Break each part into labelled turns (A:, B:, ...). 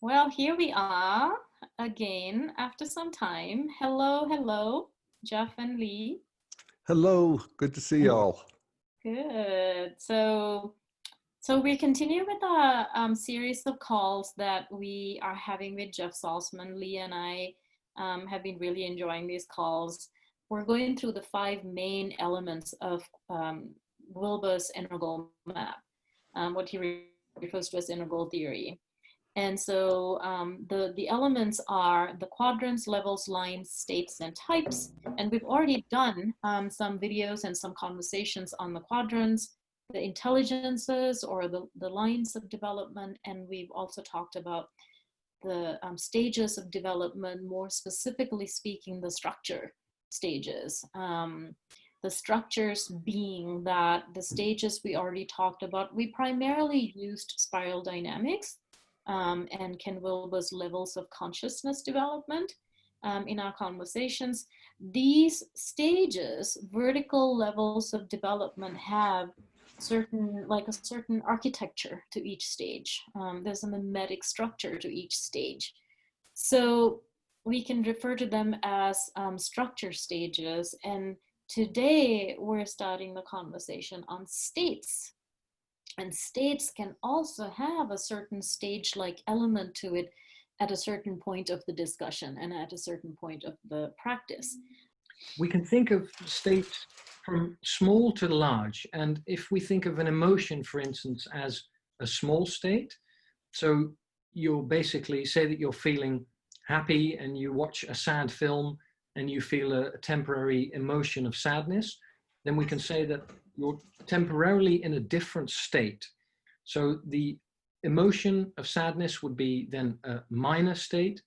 A: Well, here we are again after some time. Hello, hello, Jeff and Lee.
B: Hello, good to see y'all.
A: Good. So we continue with our series of calls that we are having with Jeff Salzman. Lee and I have been really enjoying these calls. We're going through the 5 main elements of Wilber's integral map, what he refers to as integral theory. And so the elements are the quadrants, levels, lines, states, and types. And we've already done some videos and some conversations on the quadrants, the intelligences or the lines of development. And we've also talked about the stages of development, more specifically speaking, the structure stages. The structures being that the stages we already talked about, we primarily used spiral dynamics and Ken Wilber's levels of consciousness development in our conversations. These stages, vertical levels of development, have a certain architecture to each stage. There's a mimetic structure to each stage. So we can refer to them as structure stages. And today we're starting the conversation on states. And states can also have a certain stage-like element to it at a certain point of the discussion and at a certain point of the practice.
C: We can think of states from small to large. And if we think of an emotion, for instance, as a small state, so you'll basically say that you're feeling happy and you watch a sad film and you feel a temporary emotion of sadness, then we can say that you're temporarily in a different state. So the emotion of sadness would be then a minor state.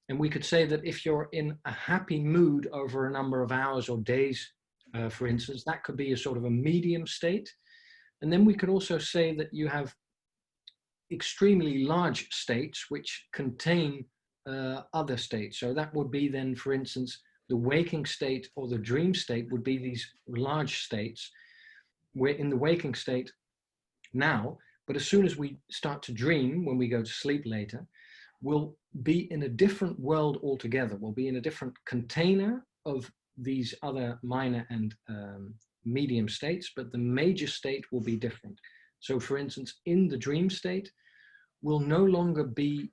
C: And we could say that if you're in a happy mood over a number of hours or days, for instance, that could be a sort of a medium state. And then we could also say that you have extremely large states which contain other states. So that would be then, for instance, the waking state or the dream state would be these large states. We're in the waking state now, but as soon as we start to dream, when we go to sleep later, we'll be in a different world altogether. We'll be in a different container of these other minor and medium states, but the major state will be different. So for instance, in the dream state, we'll no longer be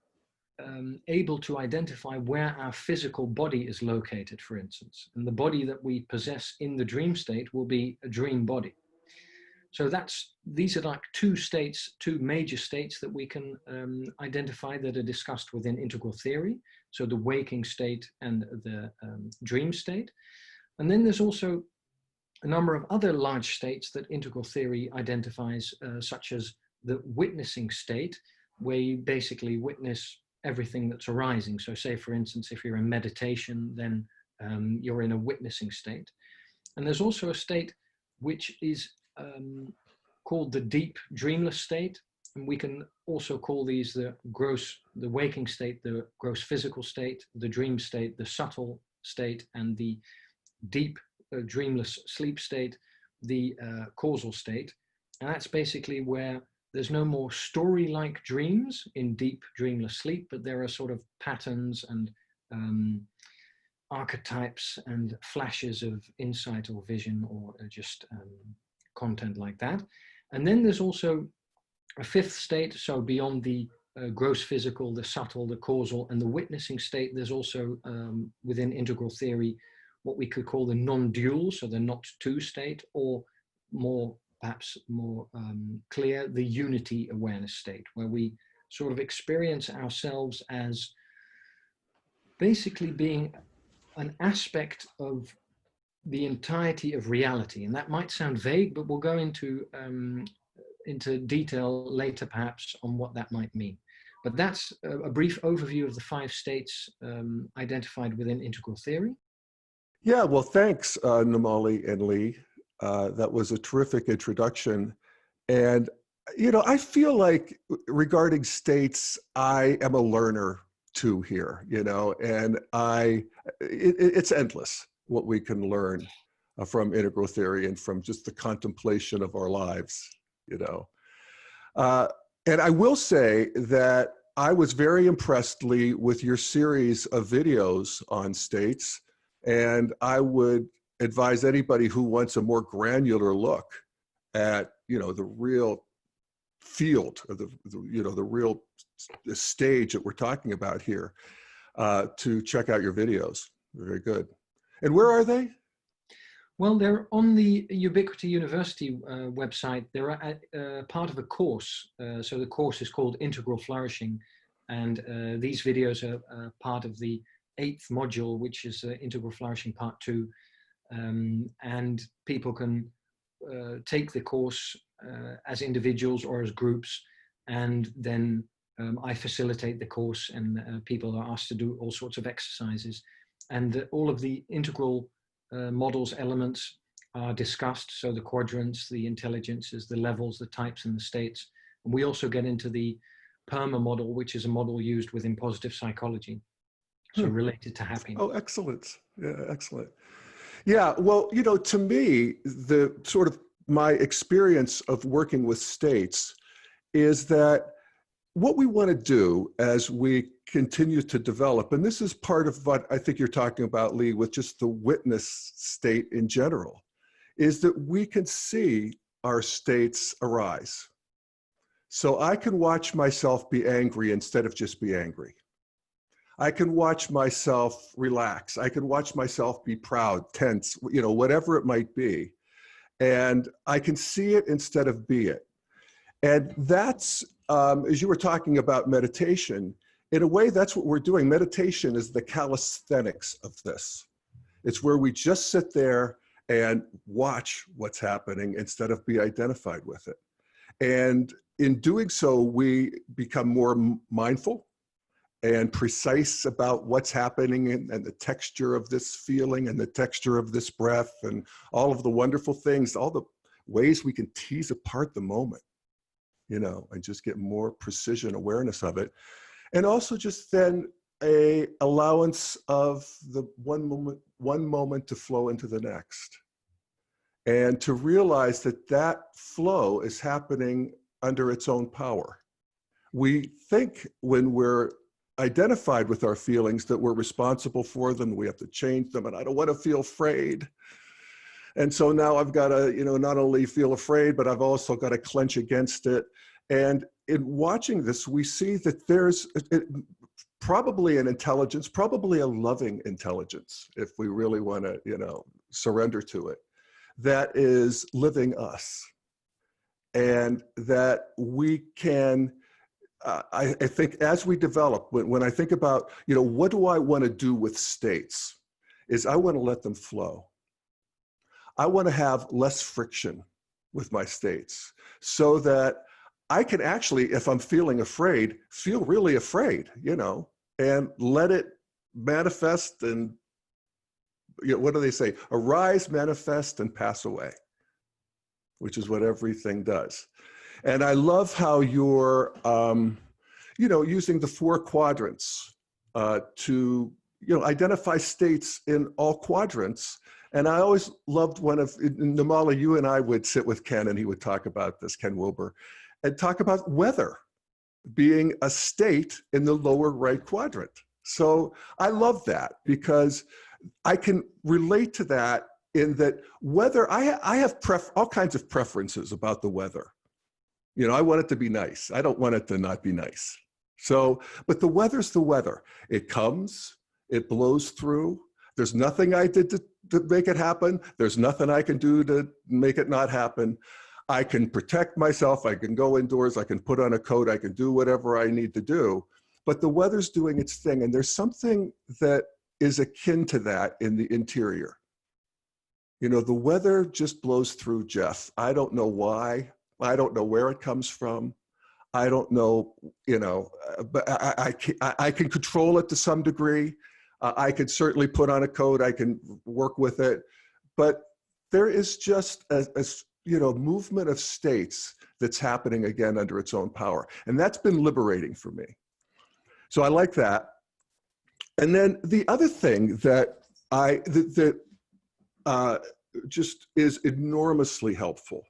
C: able to identify where our physical body is located, for instance. And the body that we possess in the dream state will be a dream body. So these are like 2 states, 2 major states that we can identify that are discussed within integral theory. So the waking state and the dream state. And then there's also a number of other large states that integral theory identifies, such as the witnessing state, where you basically witness everything that's arising. So say, for instance, if you're in meditation, then you're in a witnessing state. And there's also a state which is called the deep dreamless state. And we can also call these the waking state, the gross physical state, the dream state, the subtle state, and the deep dreamless sleep state, the causal state. And that's basically where there's no more story-like dreams in deep dreamless sleep, but there are sort of patterns and archetypes and flashes of insight or vision or just content like that. And then there's also a 5th state, so beyond the gross physical, the subtle, the causal, and the witnessing state, there's also within integral theory what we could call the non-dual, so the not two state, or perhaps more clear, the unity awareness state, where we sort of experience ourselves as basically being an aspect of the entirety of reality. And that might sound vague, but we'll go into detail later perhaps on what that might mean. But that's a brief overview of the 5 states identified within integral theory.
B: Yeah, well, thanks, Namali and Lee. That was a terrific introduction. And, you know, I feel like regarding states, I am a learner too here, you know, and it's endless what we can learn from integral theory and from just the contemplation of our lives, you know. And I will say that I was very impressed, Lee, with your series of videos on states, and I would advise anybody who wants a more granular look at, you know, the real field, or you know, the real stage that we're talking about here, to check out your videos. They're very good. And where are they?
C: Well, they're on the Ubiquity University website. They're part of a course. So the course is called Integral Flourishing. And these videos are part of the 8th module, which is Integral Flourishing Part 2. And people can take the course as individuals or as groups. And then I facilitate the course, and people are asked to do all sorts of exercises. And all of the integral models, elements are discussed. So the quadrants, the intelligences, the levels, the types, and the states. And we also get into the PERMA model, which is a model used within positive psychology. So related to happiness.
B: Oh, excellent. Yeah, excellent. Yeah, well, you know, to me, the sort of my experience of working with states is that what we want to do as we continue to develop, and this is part of what I think you're talking about, Lee, with just the witness state in general, is that we can see our states arise. So I can watch myself be angry instead of just be angry. I can watch myself relax. I can watch myself be proud, tense, you know, whatever it might be. And I can see it instead of be it. And that's, as you were talking about meditation, in a way, that's what we're doing. Meditation is the calisthenics of this. It's where we just sit there and watch what's happening instead of be identified with it. And in doing so, we become more mindful and precise about what's happening, and the texture of this feeling and the texture of this breath and all of the wonderful things, all the ways we can tease apart the moment, you know, and just get more precision awareness of it. And also just then a allowance of the one moment to flow into the next. And to realize that that flow is happening under its own power. We think when we're identified with our feelings that we're responsible for them, we have to change them, and I don't want to feel afraid. And so now I've got to, you know, not only feel afraid, but I've also got to clench against it. And in watching this, we see that there's probably an intelligence, probably a loving intelligence, if we really want to, you know, surrender to it, that is living us. And that we can, I think as we develop, when I think about, you know, what do I want to do with states, is I want to let them flow. I want to have less friction with my states so that I can actually, if I'm feeling afraid, feel really afraid, you know, and let it manifest and, you know, what do they say? Arise, manifest, and pass away, which is what everything does. And I love how you're, you know, using the 4 quadrants to, you know, identify states in all quadrants. And I always loved one of, Namala, you and I would sit with Ken and he would talk about this, Ken Wilber, and talk about weather being a state in the lower right quadrant. So I love that because I can relate to that in that weather, I have all kinds of preferences about the weather. You know, I want it to be nice. I don't want it to not be nice. So, but the weather's the weather. It comes, it blows through. There's nothing I did to make it happen. There's nothing I can do to make it not happen. I can protect myself. I can go indoors. I can put on a coat. I can do whatever I need to do. But the weather's doing its thing. And there's something that is akin to that in the interior. You know, the weather just blows through, Jeff. I don't know why. I don't know where it comes from. I don't know, you know, but I can control it to some degree. I can certainly put on a coat. I can work with it. But there is just a you know, movement of states that's happening again under its own power. And that's been liberating for me. So I like that. And then the other thing that just is enormously helpful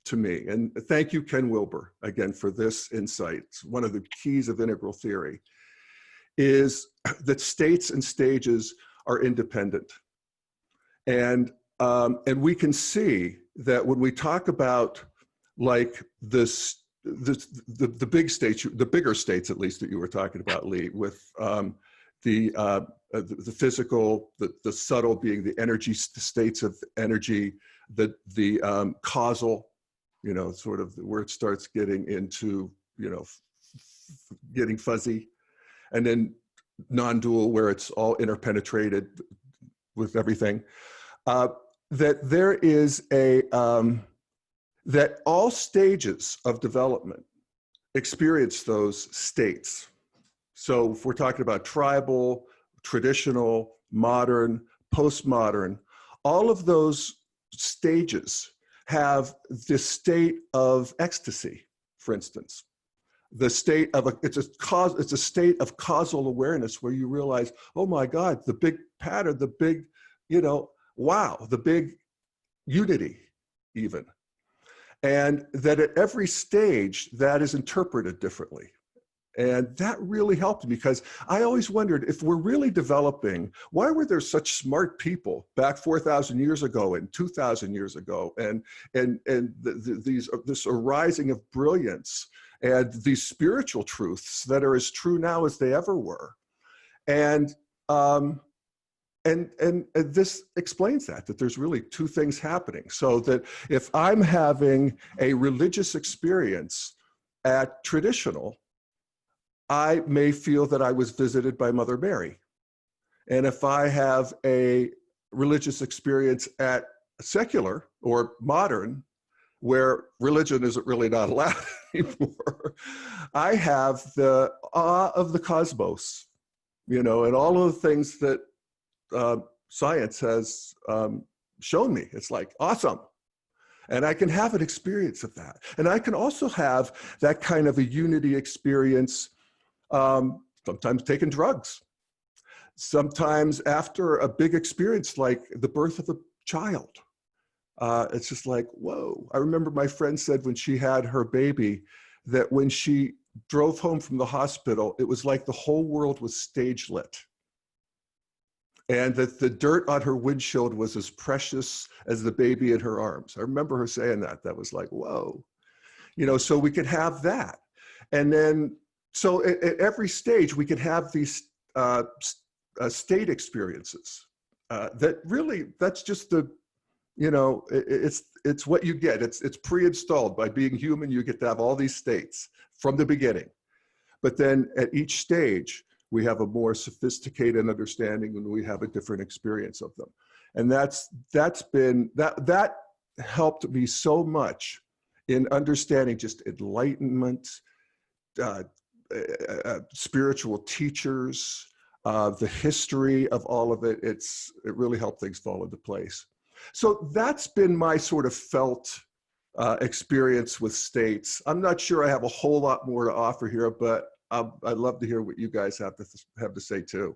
B: to me. And thank you, Ken Wilber, again, for this insight. One of the keys of integral theory is that states and stages are independent. And we can see that when we talk about like this, the big states, the bigger states at least that you were talking about, Lee, with the physical, the subtle being the energy states of energy, the causal, you know, sort of where it starts getting into, you know, getting fuzzy, and then non-dual where it's all interpenetrated with everything. That there is a, that all stages of development experience those states. So if we're talking about tribal, traditional, modern, postmodern, all of those stages have this state of ecstasy, for instance. The state of it's a state of causal awareness where you realize, oh my God, the big pattern, the big, you know, wow, the big unity even. And that at every stage that is interpreted differently. And that really helped me, because I always wondered, if we're really developing, why were there such smart people back 4,000 years ago and 2,000 years ago, and this arising of brilliance and these spiritual truths that are as true now as they ever were. And this explains that there's really two things happening. So that if I'm having a religious experience at traditional, I may feel that I was visited by Mother Mary. And if I have a religious experience at secular or modern, where religion isn't really not allowed anymore, I have the awe of the cosmos, you know, and all of the things that science has shown me. It's like, awesome. And I can have an experience of that. And I can also have that kind of a unity experience, sometimes taking drugs, sometimes after a big experience like the birth of a child. It's just like, whoa. I remember my friend said when she had her baby that when she drove home from the hospital, it was like the whole world was stage lit. And that the dirt on her windshield was as precious as the baby in her arms. I remember her saying that. That was like, whoa. You know, so we could have that. And then, so at every stage, we could have these state experiences that really, that's just the, you know, it's what you get. It's pre-installed. By being human, you get to have all these states from the beginning. But then at each stage, we have a more sophisticated understanding and we have a different experience of them. And that helped me so much in understanding just enlightenment, spiritual teachers, the history of all of it. It really helped things fall into place. So that's been my sort of felt experience with states. I'm not sure I have a whole lot more to offer here, but I'd love to hear what you guys have to say too.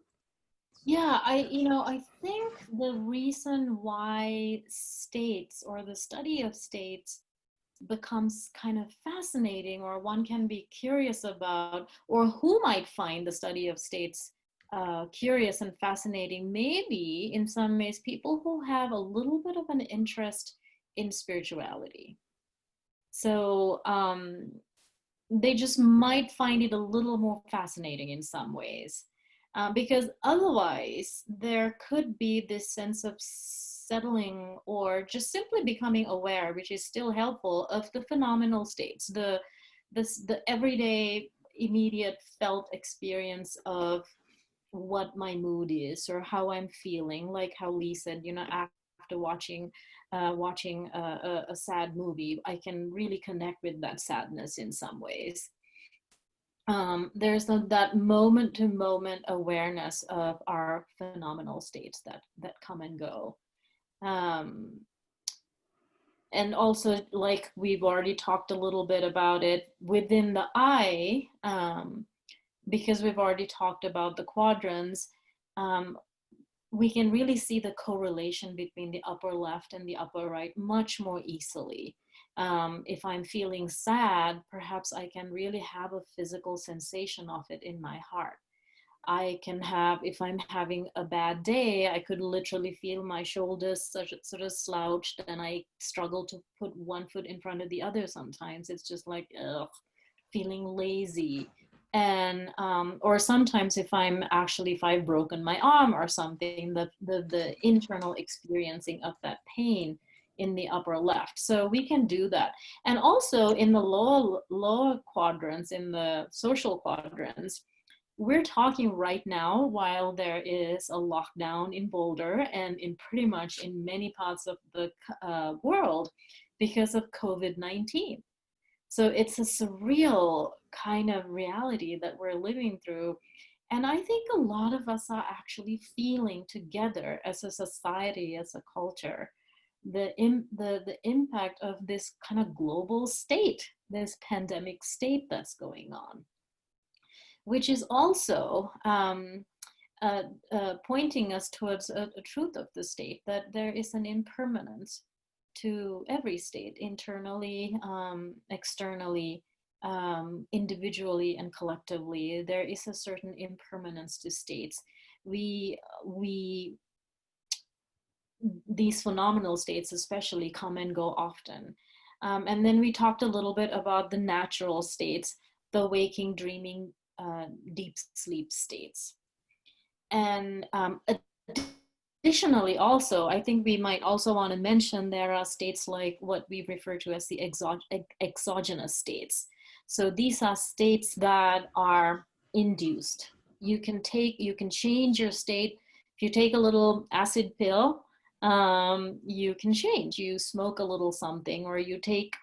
A: Yeah, I think the reason why states or the study of states becomes kind of fascinating, or one can be curious about, or who might find the study of states curious and fascinating, maybe in some ways people who have a little bit of an interest in spirituality. So they just might find it a little more fascinating in some ways, because otherwise there could be this sense of settling or just simply becoming aware, which is still helpful, of the phenomenal states, the everyday immediate felt experience of what my mood is or how I'm feeling, like how Lee said, you know, after watching a sad movie, I can really connect with that sadness in some ways. There's that moment-to-moment awareness of our phenomenal states that come and go. And also, like we've already talked a little bit about it within the I, because we've already talked about the quadrants, we can really see the correlation between the upper left and the upper right much more easily. If I'm feeling sad, perhaps I can really have a physical sensation of it in my heart. I can have, if I'm having a bad day, I could literally feel my shoulders sort of slouched, and I struggle to put one foot in front of the other sometimes. It's just like, ugh, feeling lazy. And or sometimes if I've broken my arm or something, the internal experiencing of that pain in the upper left. So we can do that. And also in the lower quadrants, in the social quadrants, we're talking right now while there is a lockdown in Boulder and in pretty much in many parts of the world because of COVID-19. So it's a surreal kind of reality that we're living through. And I think a lot of us are actually feeling together as a society, as a culture, the impact of this kind of global state, this pandemic state that's going on, which is also pointing us towards a truth of the state, that there is an impermanence to every state, internally, externally, individually and collectively. There is a certain impermanence to states. These phenomenal states especially come and go often. And then we talked a little bit about the natural states, the waking, dreaming, deep sleep states. And additionally, also, I think we might also want to mention there are states like what we refer to as the exogenous states. So these are states that are induced. You can change your state. If you take a little acid pill, you can change. You smoke a little something, or you take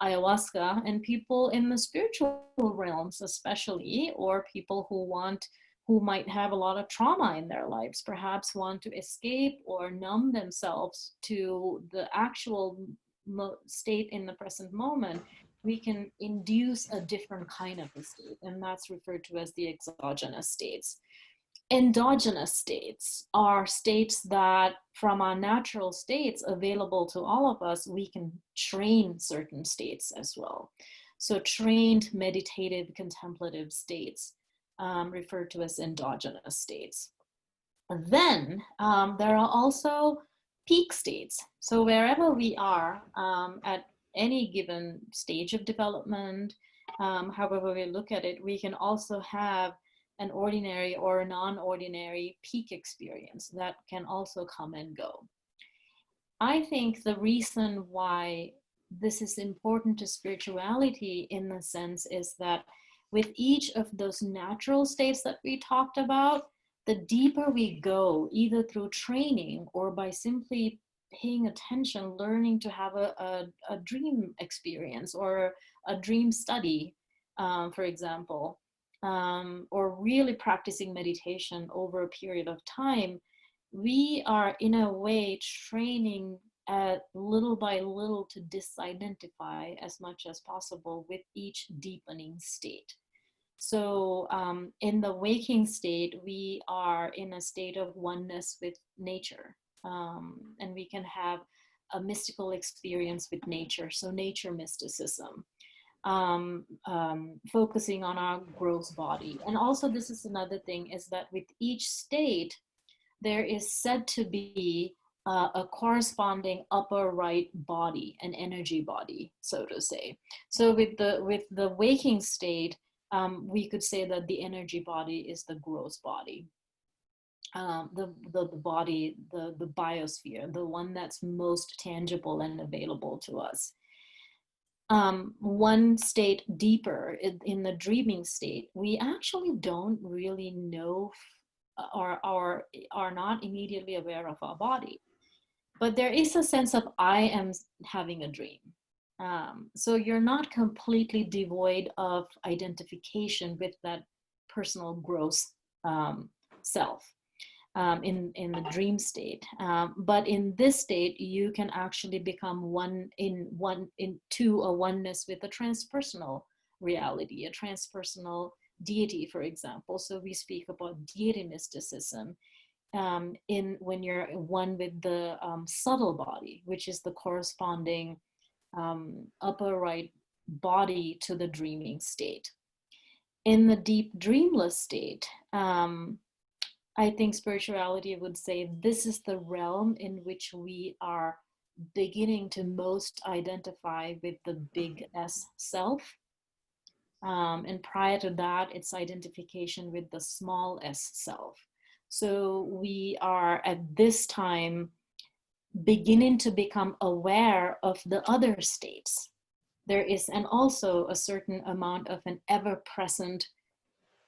A: ayahuasca, and people in the spiritual realms especially, or people who might have a lot of trauma in their lives, perhaps want to escape or numb themselves to the actual state in the present moment, we can induce a different kind of a state, and that's referred to as the exogenous states. Endogenous states are states that, from our natural states available to all of us, we can train certain states as well. So trained meditative contemplative states, referred to as endogenous states. Then there are also peak states. So wherever we are at any given stage of development, however we look at it, we can also have an ordinary or a non-ordinary peak experience that can also come and go. I think the reason why this is important to spirituality in the sense is that with each of those natural states that we talked about, the deeper we go, either through training or by simply paying attention, learning to have a dream experience or a dream study, for example, or really practicing meditation over a period of time, we are in a way training little by little to disidentify as much as possible with each deepening state. So in the waking state, we are in a state of oneness with nature, and we can have a mystical experience with nature, so nature mysticism. Focusing on our gross body. And also, this is another thing, is that with each state, there is said to be a corresponding upper right body, an energy body, so to say. So with the waking state, we could say that the energy body is the gross body. The body, the biosphere, the one that's most tangible and available to us. One state deeper in the dreaming state, we actually don't really know or are not immediately aware of our body. But there is a sense of I am having a dream. So you're not completely devoid of identification with that personal gross self. In the dream state, but in this state, you can actually become into a oneness with a transpersonal reality, a transpersonal deity, for example. So we speak about deity mysticism, in when you're one with the subtle body, which is the corresponding upper right body to the dreaming state. In the deep dreamless state, I think spirituality would say this is the realm in which we are beginning to most identify with the big S self. And prior to that, it's identification with the small s self. So we are at this time beginning to become aware of the other states. There is, and also a certain amount of an ever-present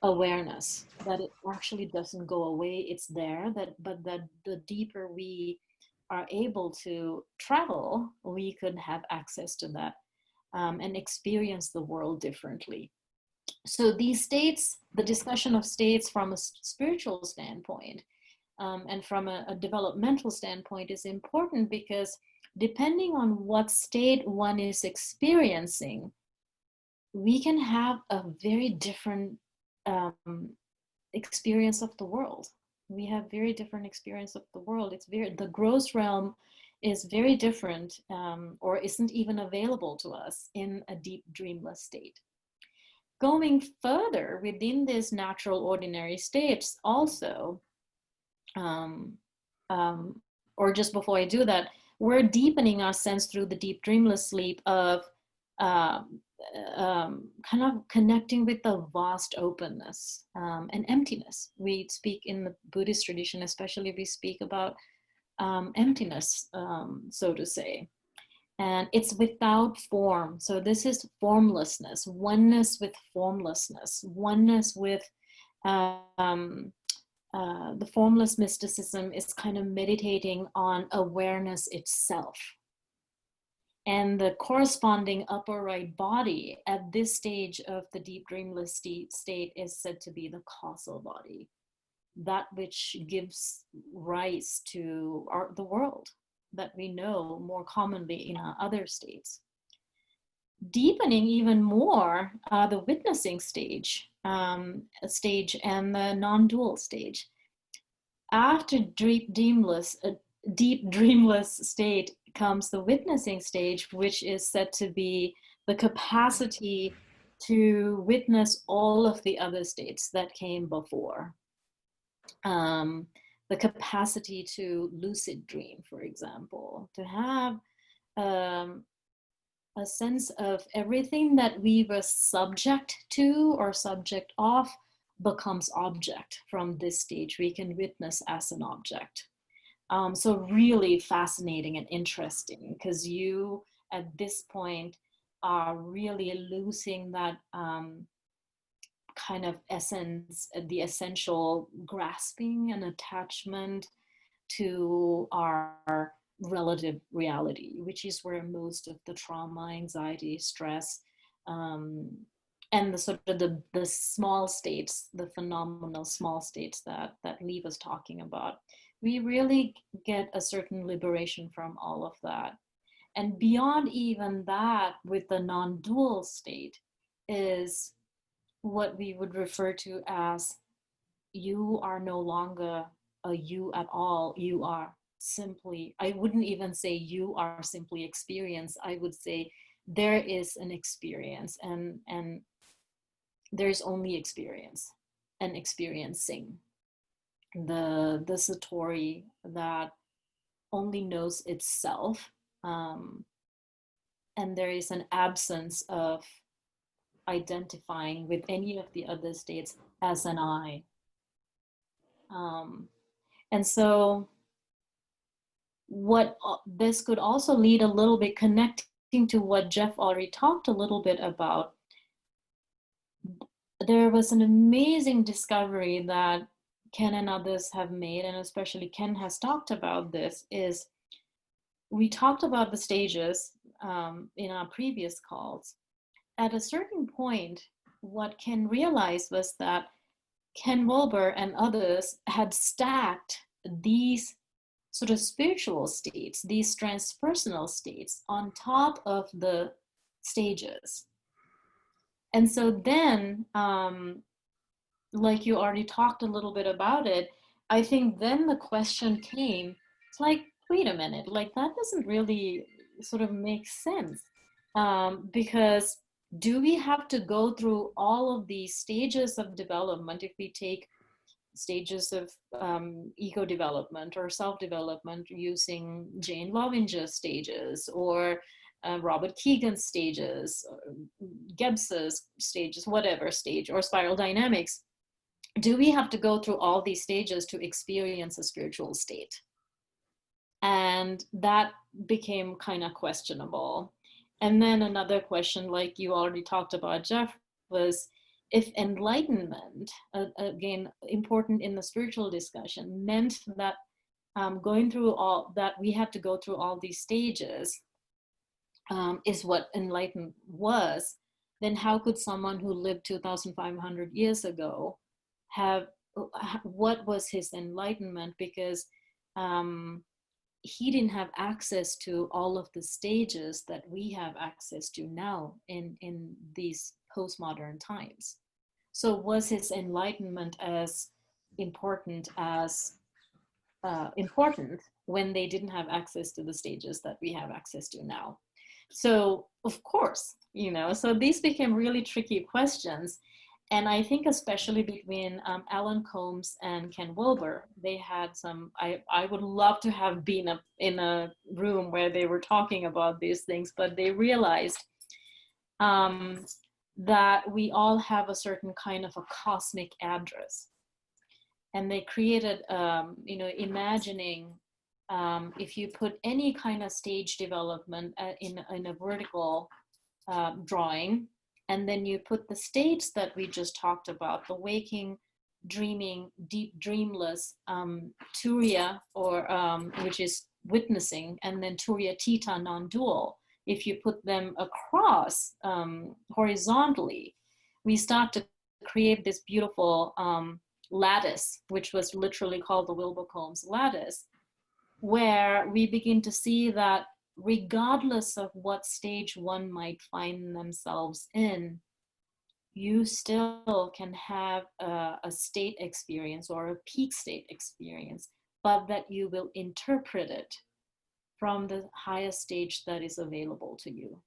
A: awareness that it actually doesn't go away, it's there, but that the deeper we are able to travel, we could have access to that and experience the world differently. So these states, the discussion of states from a spiritual standpoint and from a developmental standpoint is important, because depending on what state one is experiencing, we can have a very different experience of the world. We have very different experience of the world. It's very, the gross realm is very different or isn't even available to us in a deep dreamless state. Going further within this natural ordinary states also, or just before I do that, we're deepening our sense through the deep dreamless sleep of kind of connecting with the vast openness and emptiness. We speak in the Buddhist tradition, especially we speak about emptiness, so to say. And it's without form. So this is formlessness, oneness with formlessness, oneness with the formless mysticism is kind of meditating on awareness itself. And the corresponding upper right body at this stage of the deep dreamless state is said to be the causal body, that which gives rise to the world that we know more commonly in our other states. Deepening even more the witnessing stage and the non-dual stage. After deep dreamless state comes the witnessing stage, which is said to be the capacity to witness all of the other states that came before. The capacity to lucid dream, for example, to have a sense of everything that we were subject to or subject of becomes object from this stage. We can witness as an object. So really fascinating and interesting, because you at this point are really losing that kind of essence, the essential grasping and attachment to our relative reality, which is where most of the trauma, anxiety, stress, and the sort of the small states, the phenomenal small states that Lee was talking about, we really get a certain liberation from all of that. And beyond even that, with the non-dual state, is what we would refer to as you are no longer a you at all. You are simply, I wouldn't even say you are simply experience. I would say there is an experience, and there's only experience and experiencing. The satori that only knows itself, and there is an absence of identifying with any of the other states as an I. And so what this could also lead a little bit, connecting to what Jeff already talked a little bit about, there was an amazing discovery that Ken and others have made, and especially Ken has talked about this, is we talked about the stages in our previous calls. At a certain point, what Ken realized was that Ken Wilber and others had stacked these sort of spiritual states, these transpersonal states, on top of the stages. And so then, like you already talked a little bit about it, I think then the question came, it's like, wait a minute, like that doesn't really sort of make sense. Because do we have to go through all of these stages of development if we take stages of ego development or self-development using Jane Lovinger's stages or Robert Keegan's stages, Gibbs's stages, whatever stage, or spiral dynamics? Do we have to go through all these stages to experience a spiritual state? And that became kind of questionable. And then another question, like you already talked about, Jeff, was if enlightenment, again, important in the spiritual discussion, meant that going through all that, we had to go through all these stages, is what enlightenment was, then how could someone who lived 2,500 years ago have, what was his enlightenment? Because he didn't have access to all of the stages that we have access to now in these postmodern times. So was his enlightenment as important important when they didn't have access to the stages that we have access to now? So of course, you know, so these became really tricky questions. And I think especially between Alan Combs and Ken Wilber, they had some, I would love to have been in a room where they were talking about these things, but they realized that we all have a certain kind of a cosmic address. And they created, you know, imagining if you put any kind of stage development in a vertical drawing, and then you put the states that we just talked about, the waking, dreaming, deep dreamless, Turiya, or which is witnessing, and then Turiya Theta non-dual. If you put them across horizontally, we start to create this beautiful lattice, which was literally called the Wilber-Combs lattice, where we begin to see that regardless of what stage one might find themselves in, you still can have a state experience or a peak state experience, but that you will interpret it from the highest stage that is available to you.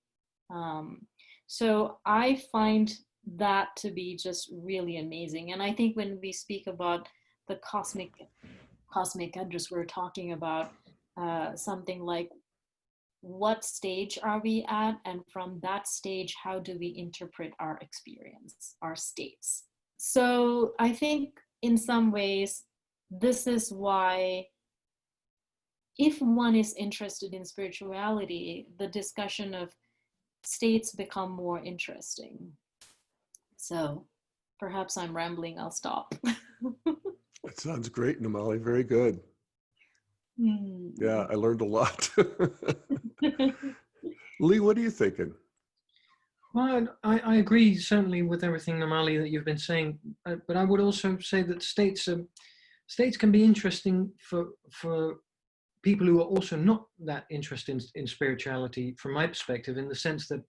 A: So I find that to be just really amazing. And I think when we speak about the cosmic address, we're talking about something like, what stage are we at? And from that stage, how do we interpret our experience, our states? So I think in some ways, this is why, if one is interested in spirituality, the discussion of states become more interesting. So perhaps I'm rambling, I'll stop.
B: That sounds great, Namali. Very good. Yeah, I learned a lot. Lee, what are you thinking?
C: Well, I agree certainly with everything, Namali, that you've been saying, but I would also say that states can be interesting for people who are also not that interested in spirituality, from my perspective, in the sense that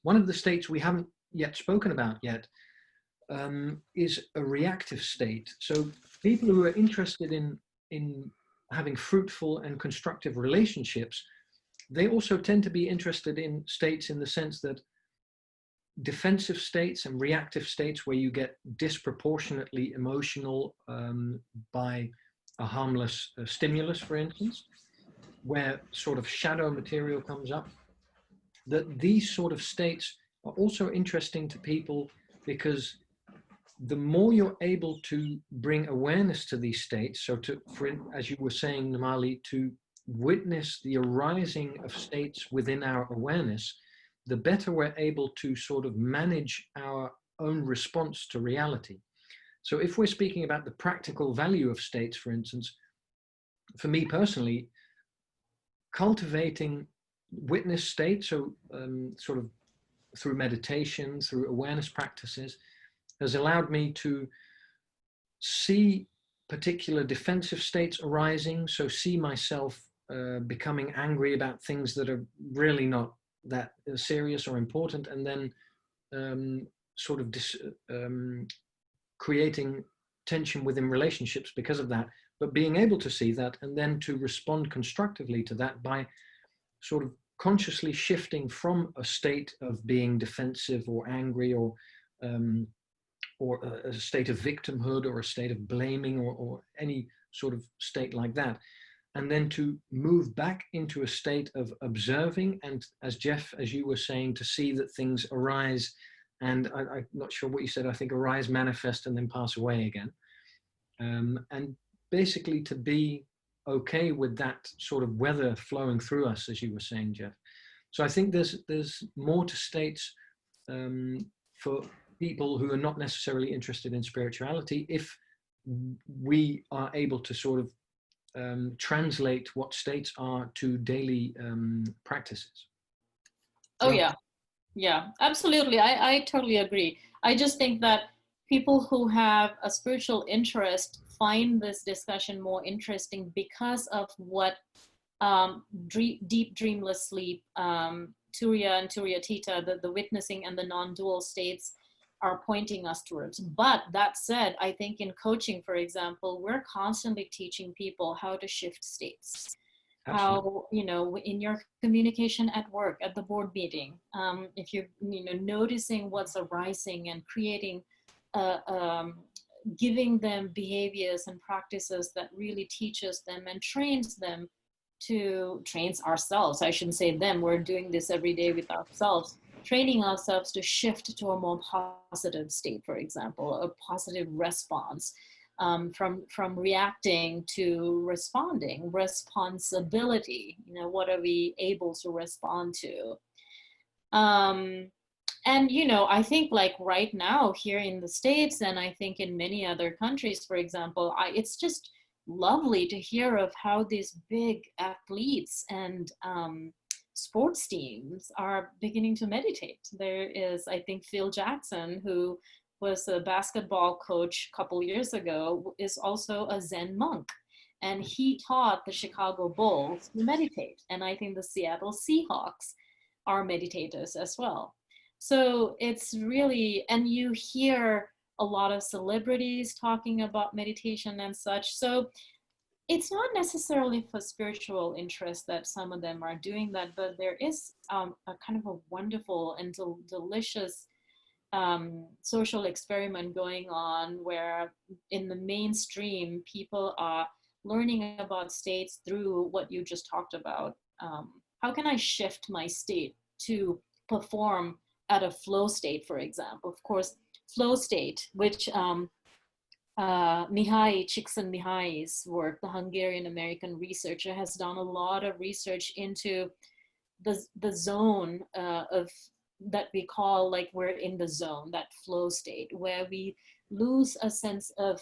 C: one of the states we haven't yet spoken about yet is a reactive state. So people who are interested in having fruitful and constructive relationships, they also tend to be interested in states in the sense that defensive states and reactive states, where you get disproportionately emotional by a harmless stimulus, for instance, where sort of shadow material comes up, that these sort of states are also interesting to people, because the more you're able to bring awareness to these states, so as you were saying, Namali, to witness the arising of states within our awareness, the better we're able to sort of manage our own response to reality. So if we're speaking about the practical value of states, for instance, for me personally, cultivating witness states, so sort of through meditation, through awareness practices, has allowed me to see particular defensive states arising, so see myself becoming angry about things that are really not that serious or important, and then sort of creating tension within relationships because of that, but being able to see that and then to respond constructively to that by sort of consciously shifting from a state of being defensive or angry or a state of victimhood or a state of blaming or any sort of state like that. And then to move back into a state of observing. And as Jeff, as you were saying, to see that things arise. And I'm not sure what you said, I think arise, manifest, and then pass away again. And basically to be okay with that sort of weather flowing through us, as you were saying, Jeff. So I think there's more to states for people who are not necessarily interested in spirituality, if we are able to sort of translate what states are to daily practices.
A: Oh, yeah. Yeah, absolutely. I totally agree. I just think that people who have a spiritual interest find this discussion more interesting because of what deep dreamless sleep, Turiya and Turiya Theta, the witnessing and the non-dual states are pointing us towards. But that said, I think in coaching, for example, we're constantly teaching people how to shift states. Absolutely. How, you know, in your communication at work, at the board meeting, if you're, you know, noticing what's arising and creating, giving them behaviors and practices that really teaches them and trains ourselves. I shouldn't say them, we're doing this every day with ourselves, training ourselves to shift to a more positive state, for example, a positive response. From reacting to responding, responsibility, you know, what are we able to respond to? And, you know, I think like right now here in the States, and I think in many other countries, for example, it's just lovely to hear of how these big athletes and sports teams are beginning to meditate. There is, I think, Phil Jackson, who was a basketball coach a couple years ago, is also a Zen monk. And he taught the Chicago Bulls to meditate. And I think the Seattle Seahawks are meditators as well. So it's really, and you hear a lot of celebrities talking about meditation and such. So it's not necessarily for spiritual interest that some of them are doing that, but there is a kind of a wonderful and delicious social experiment going on where in the mainstream people are learning about states through what you just talked about. How can I shift my state to perform at a flow state, for example? Of course, flow state, which Mihai Csikszentmihalyi's work, the Hungarian-American researcher, has done a lot of research into the zone of that we call, like, we're in the zone, that flow state where we lose a sense of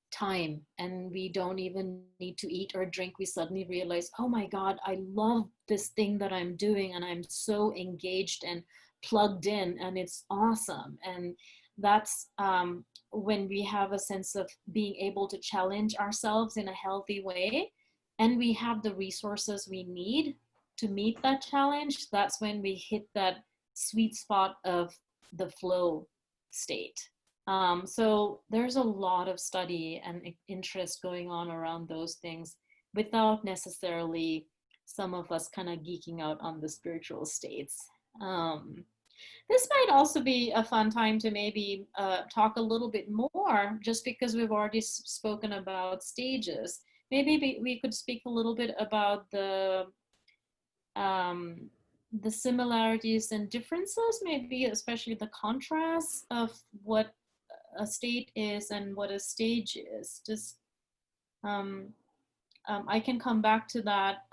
A: time and we don't even need to eat or drink. We suddenly realize, oh my God, I love this thing that I'm doing and I'm so engaged and plugged in and it's awesome. And that's when we have a sense of being able to challenge ourselves in a healthy way and we have the resources we need to meet that challenge. That's when we hit that sweet spot of the flow state. So there's a lot of study and interest going on around those things without necessarily some of us kind of geeking out on the spiritual states. This might also be a fun time to maybe talk a little bit more, just because we've already spoken about stages. Maybe we could speak a little bit about the similarities and differences, maybe especially the contrasts of what a state is and what a stage is. Just I can come back to that.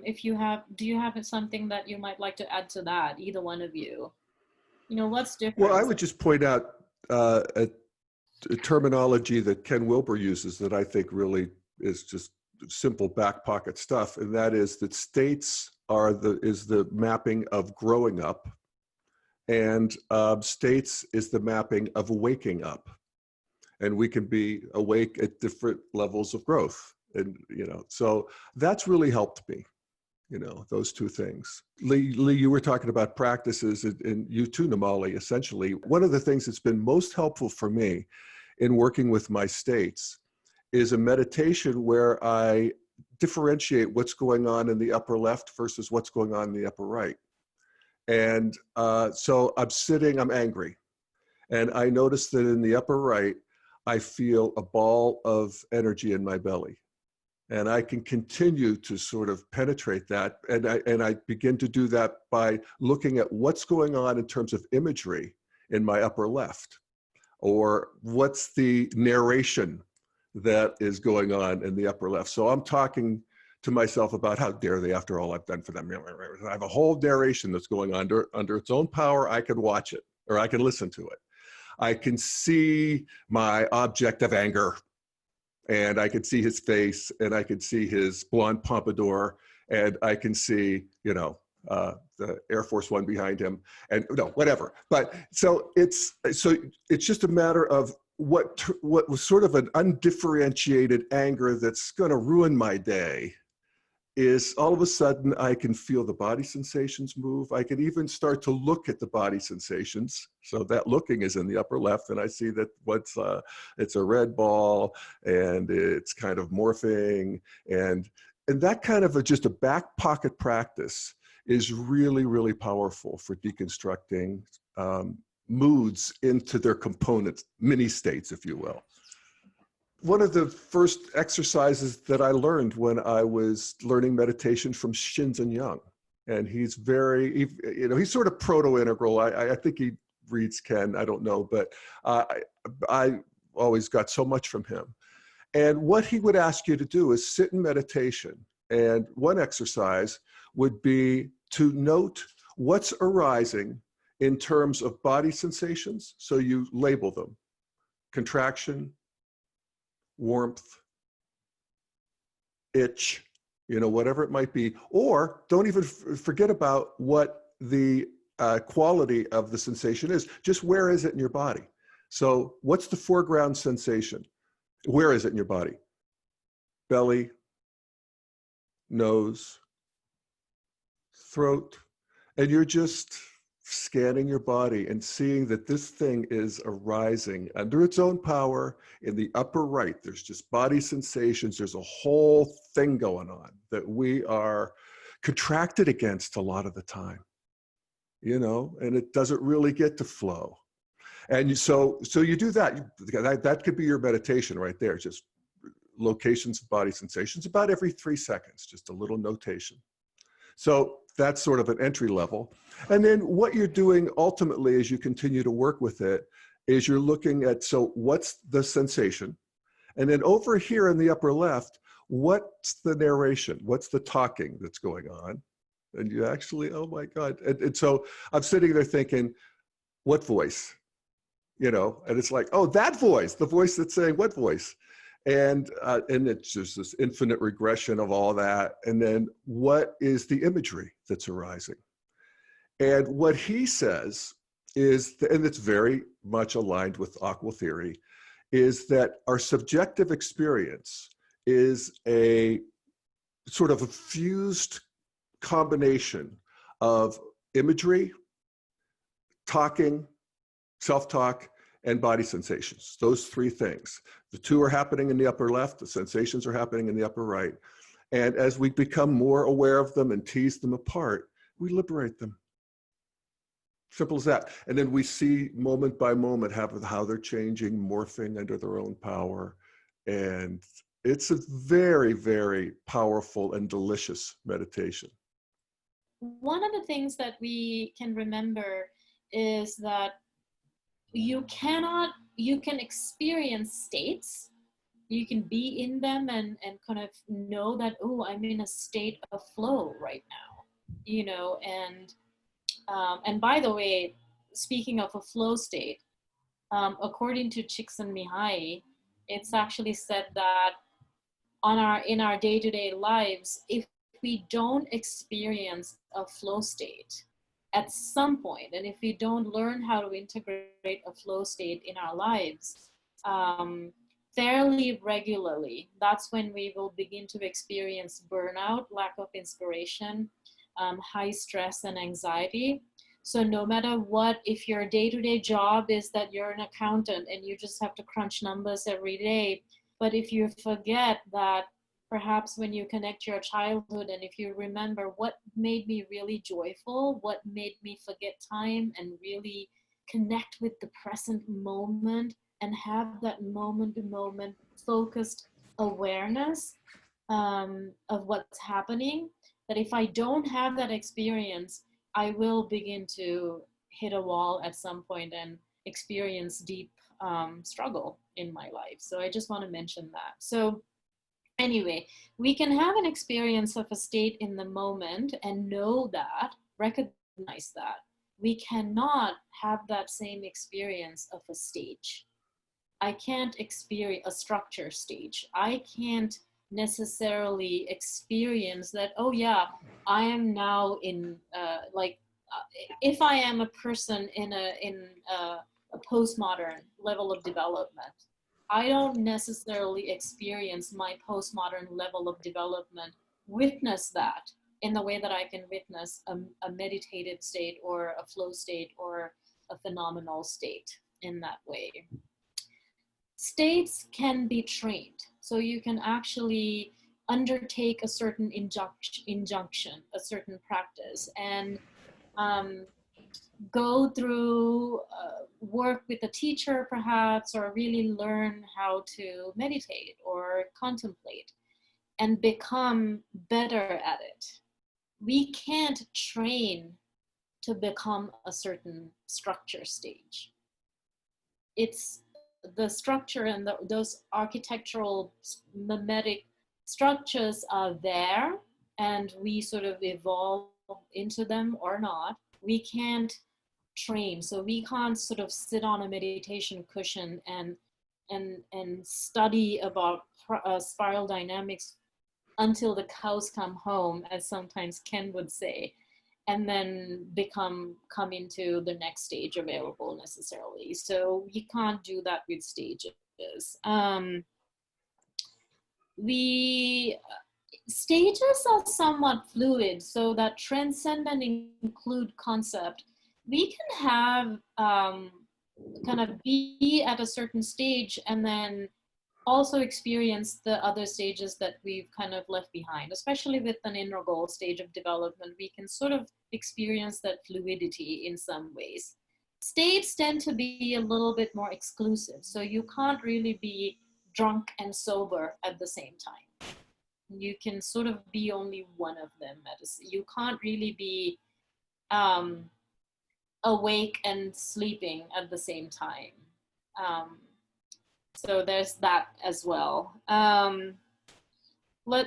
A: If you have, do you have something that you might like to add to that, either one of you? You know, what's different?
B: Well, I would just point out a terminology that Ken Wilber uses that I think really is just simple back pocket stuff, and that is that states is the mapping of growing up, and states is the mapping of waking up, and we can be awake at different levels of growth, and you know, so that's really helped me. You know, those two things. Lee, you were talking about practices, and you too, Namali, essentially. One of the things that's been most helpful for me in working with my states is a meditation where I differentiate what's going on in the upper left versus what's going on in the upper right. And so I'm sitting, I'm angry. And I notice that in the upper right, I feel a ball of energy in my belly. And I can continue to sort of penetrate that. And I begin to do that by looking at what's going on in terms of imagery in my upper left, or what's the narration that is going on in the upper left. So I'm talking to myself about how dare they, after all I've done for them. I have a whole narration that's going on under its own power. I can watch it, or I can listen to it. I can see my object of anger, and I can see his face, and I can see his blonde pompadour, and I can see, you know, the Air Force One behind him, and no, whatever. But so it's just a matter of what was sort of an undifferentiated anger that's going to ruin my day. Is all of a sudden I can feel the body sensations move. I can even start to look at the body sensations. So that looking is in the upper left, and I see that it's a red ball, and it's kind of morphing, and that kind of just a back pocket practice is really, really powerful for deconstructing moods into their components, mini states, if you will. One of the first exercises that I learned when I was learning meditation from Shinzen Young, and he's he's sort of proto-integral. I think he reads Ken, I don't know, but I always got so much from him. And what he would ask you to do is sit in meditation. And one exercise would be to note what's arising in terms of body sensations. So you label them: contraction, warmth, itch, you know, whatever it might be. Or don't even forget about what the quality of the sensation is. Just where is it in your body? So what's the foreground sensation? Where is it in your body? Belly, nose, throat. And you're just scanning your body and seeing that this thing is arising under its own power in the upper right. There's just body sensations. There's a whole thing going on that we are contracted against a lot of the time, you know, and it doesn't really get to flow. And so you do that. That could be your meditation right there. Just locations of body sensations about every 3 seconds, just a little notation. So that's sort of an entry level. And then what you're doing ultimately as you continue to work with it is you're looking at, so what's the sensation? And then over here in the upper left, what's the narration? What's the talking that's going on? And you actually, oh my God. And so I'm sitting there thinking, what voice? You know, and it's like, oh, that voice, the voice that's saying what voice? And it's just this infinite regression of all that. And then what is the imagery that's arising? And what he says is, and it's very much aligned with aqua theory, is that our subjective experience is a sort of a fused combination of imagery, talking, self-talk, and body sensations. Those 3 things. The 2 are happening in the upper left, the sensations are happening in the upper right. And as we become more aware of them and tease them apart, we liberate them. Simple as that. And then we see moment by moment how they're changing, morphing under their own power. And it's a very, very powerful and delicious meditation.
A: One of the things that we can remember is that you can experience states, you can be in them and kind of know that, oh, I'm in a state of flow right now, you know. And by the way, speaking of a flow state, according to Csikszentmihalyi, it's actually said that in our day-to-day lives, if we don't experience a flow state at some point, and if we don't learn how to integrate a flow state in our lives fairly regularly, that's when we will begin to experience burnout, lack of inspiration, high stress and anxiety. So no matter what, if your day-to-day job is that you're an accountant and you just have to crunch numbers every day, but if you forget that perhaps when you connect your childhood and if you remember what made me really joyful, what made me forget time and really connect with the present moment and have that moment to moment focused awareness of what's happening, that if I don't have that experience, I will begin to hit a wall at some point and experience deep struggle in my life. So I just want to mention that. So anyway, we can have an experience of a state in the moment and know that, recognize that. We cannot have that same experience of a stage. I can't experience a structure stage. I can't necessarily experience that, oh yeah, I am now in if I am a person in a postmodern level of development, I don't necessarily experience my postmodern level of development, witness that in the way that I can witness a meditative state or a flow state or a phenomenal state in that way. States can be trained. So you can actually undertake a certain injunction, a certain practice, and go through work with a teacher perhaps, or really learn how to meditate or contemplate and become better at it. We can't train to become a certain structure stage. It's the structure and those architectural mimetic structures are there, and we sort of evolve into them or not. We can't train, so we can't sort of sit on a meditation cushion and study about spiral dynamics until the cows come home, as sometimes Ken would say, and then come into the next stage available necessarily. So you can't do that with stages. Stages are somewhat fluid, so that transcend and include concept. We can have kind of be at a certain stage and then also experience the other stages that we've kind of left behind, especially with an integral stage of development. We can sort of experience that fluidity in some ways. States tend to be a little bit more exclusive, so you can't really be drunk and sober at the same time. You can sort of be only one of them. You can't really be awake and sleeping at the same time. So there's that as well. But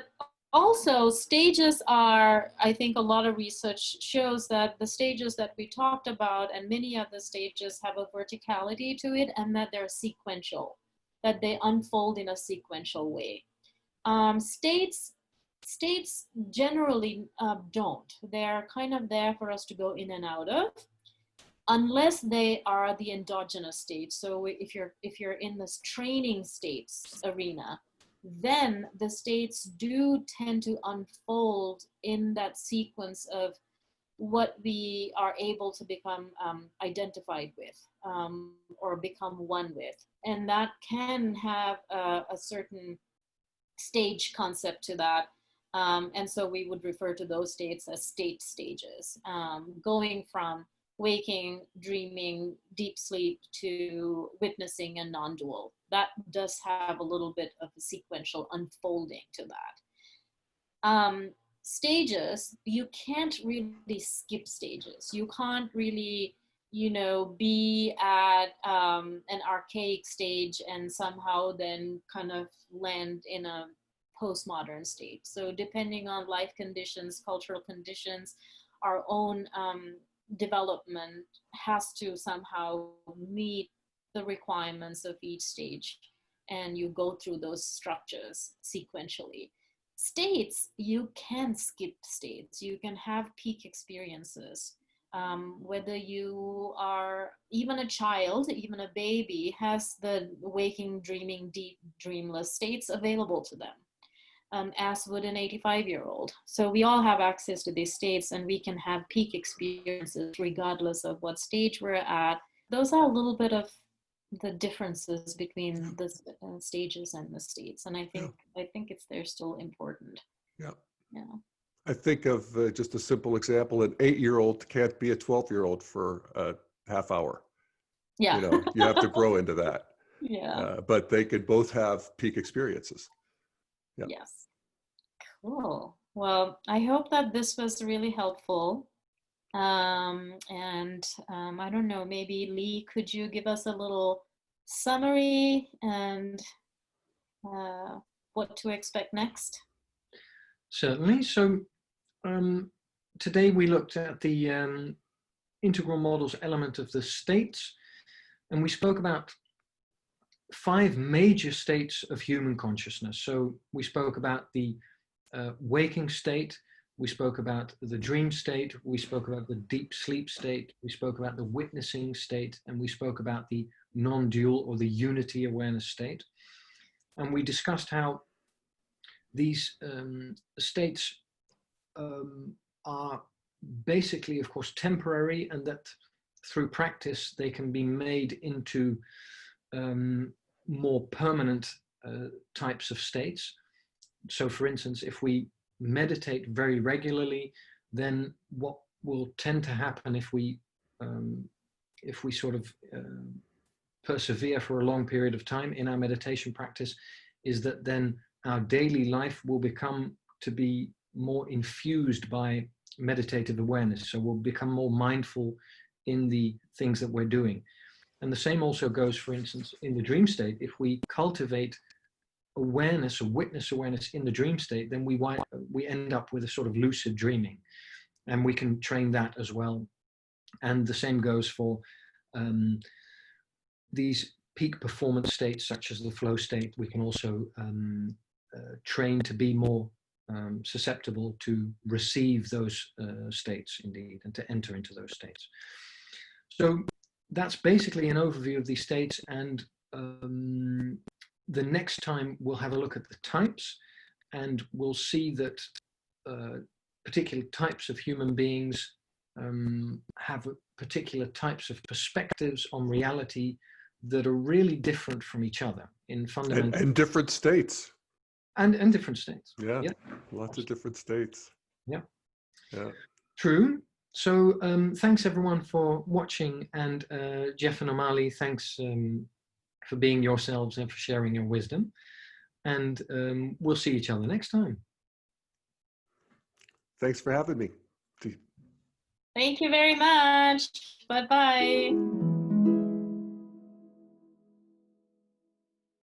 A: also stages are, I think a lot of research shows that the stages that we talked about and many of the stages have a verticality to it, and that they're sequential, that they unfold in a sequential way. States generally don't. They're kind of there for us to go in and out of, unless they are the endogenous states. So if you're in this training states arena, then the states do tend to unfold in that sequence of what we are able to become identified with or become one with. And that can have a certain stage concept to that. And so we would refer to those states as state stages, going from waking, dreaming, deep sleep to witnessing and non-dual. That does have a little bit of a sequential unfolding to that. Stages, you can't really skip stages. You can't really, be at an archaic stage and somehow then kind of land in a postmodern state. So depending on life conditions, cultural conditions, our own development has to somehow meet the requirements of each stage, and you go through those structures sequentially. States, you can skip states. You can have peak experiences. Whether you are even a child, even a baby, has the waking, dreaming, deep, dreamless states available to them. as would an 85-year-old. So we all have access to these states, and we can have peak experiences regardless of what stage we're at. Those are a little bit of the differences between the stages and the states, and I think they're still important.
B: Yeah.
A: Yeah.
B: I think of just a simple example: an 8-year-old can't be a 12-year-old for a half hour.
A: Yeah.
B: You know, you have to grow into that.
A: Yeah.
B: But they could both have peak experiences. Yeah.
A: Yes. Cool. Well, I hope that this was really helpful. I don't know, maybe Lee, could you give us a little summary and what to expect next?
C: Certainly. So today we looked at the integral models element of the states, and we spoke about 5 major states of human consciousness. So we spoke about the waking state, we spoke about the dream state, we spoke about the deep sleep state, we spoke about the witnessing state, and we spoke about the non-dual or the unity awareness state. And we discussed how these states are basically, of course, temporary, and that through practice they can be made into more permanent types of states. So for instance, if we meditate very regularly, then what will tend to happen if we sort of persevere for a long period of time in our meditation practice is that then our daily life will become to be more infused by meditative awareness. So we'll become more mindful in the things that we're doing. And the same also goes, for instance, in the dream state. If we cultivate awareness or witness awareness in the dream state, then we end up with a sort of lucid dreaming, and we can train that as well. And the same goes for these peak performance states, such as the flow state. We can also train to be more susceptible to receive those states indeed, and to enter into those states. So that's basically an overview of these states, and the next time we'll have a look at the types, and we'll see that particular types of human beings have particular types of perspectives on reality that are really different from each other in fundamental
B: and different states.
C: And different states.
B: Yeah,
C: yeah.
B: Lots of different states.
C: Yeah.
B: Yeah.
C: True. So thanks everyone for watching, and Jeff and Omali, thanks for being yourselves and for sharing your wisdom. And we'll see each other next time.
B: Thanks for having me.
A: Thank you very much. Bye-bye.